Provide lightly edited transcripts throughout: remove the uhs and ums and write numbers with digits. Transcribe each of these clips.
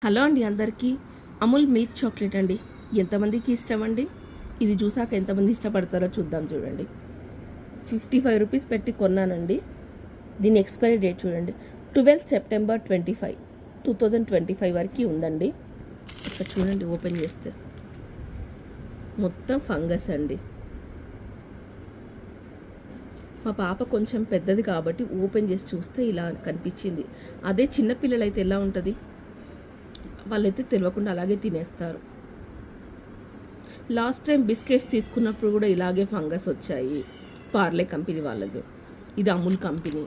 Hello అండి అందరికీ. Amul milk chocolate అండి. ఎంతమందికి ఇష్టం అండి? ఇది చూసాక ఎంతమంది ఇష్టపడతారో చూద్దాం. చూడండి, 55 రూపీస్ పెట్టి కొన్నానండి. దీని ఎక్స్పైరీ డేట్ చూడండి, 12 సెప్టెంబర్ 2025 వరకు ఉందండి. ఇక్కడ చూడండి, ఓపెన్ చేస్తే మొత్తం ఫంగస్ అండి. మా పాప కొంచెం పెద్దది కాబట్టి ఓపెన్ చేసి చూస్తే ఇలా కనిపించింది. అదే చిన్నపిల్లలు అయితే ఎలా ఉంటుంది, వాళ్ళైతే తెలియకుండా అలాగే తినేస్తారు. లాస్ట్ టైం బిస్కెట్స్ తీసుకున్నప్పుడు కూడా ఇలాగే ఫంగస్ వచ్చాయి, పార్లే కంపెనీ వాళ్ళది. ఇది అమూల్ కంపెనీ.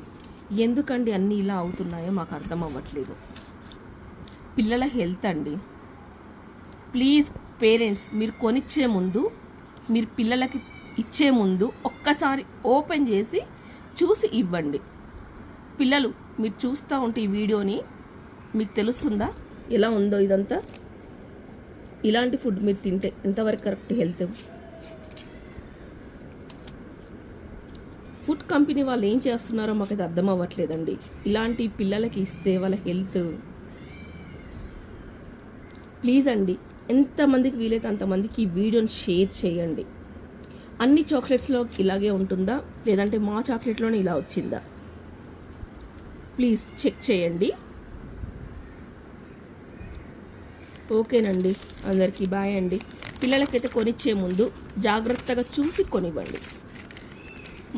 ఎందుకండి అన్నీ ఇలా అవుతున్నాయో మాకు అర్థం అవ్వట్లేదు. పిల్లల హెల్త్ అండి. ప్లీజ్ పేరెంట్స్, మీరు కొనిచ్చే ముందు, మీరు పిల్లలకి ఇచ్చే ముందు ఒక్కసారి ఓపెన్ చేసి చూసి ఇవ్వండి. పిల్లలు మీరు చూస్తూ ఉంటే ఈ వీడియోని మీకు తెలుస్తుందా ఎలా ఉందో ఇదంతా? ఇలాంటి ఫుడ్ మీరు తింటే ఎంతవరకు కరెక్ట్ హెల్త్? ఫుడ్ కంపెనీ వాళ్ళు ఏం చేస్తున్నారో మాకైతే అర్థం అవ్వట్లేదండి. ఇలాంటి పిల్లలకి ఇస్తే వాళ్ళ హెల్త్. ప్లీజ్ అండి, ఎంతమందికి వీలైతే అంతమందికి ఈ వీడియోని షేర్ చేయండి. అన్ని చాక్లెట్స్లో ఇలాగే ఉంటుందా, లేదంటే మా చాక్లెట్లోనే ఇలా వచ్చిందా? ప్లీజ్ చెక్ చేయండి. ఓకేనండి, అందరికీ బాయ్ అండి. పిల్లలకైతే కొనిచ్చే ముందు జాగ్రత్తగా చూసి కొనివ్వండి.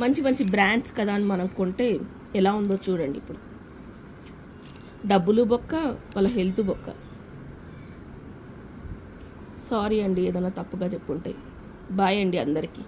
మంచి మంచి బ్రాండ్స్ కదా అని మనం కొంటే ఎలా ఉందో చూడండి. ఇప్పుడు డబ్బులు బొక్క, వాళ్ళ హెల్త్ బొక్క. సారీ అండి ఏదైనా తప్పుగా చెప్పుంటే. బాయ్ అండి అందరికీ.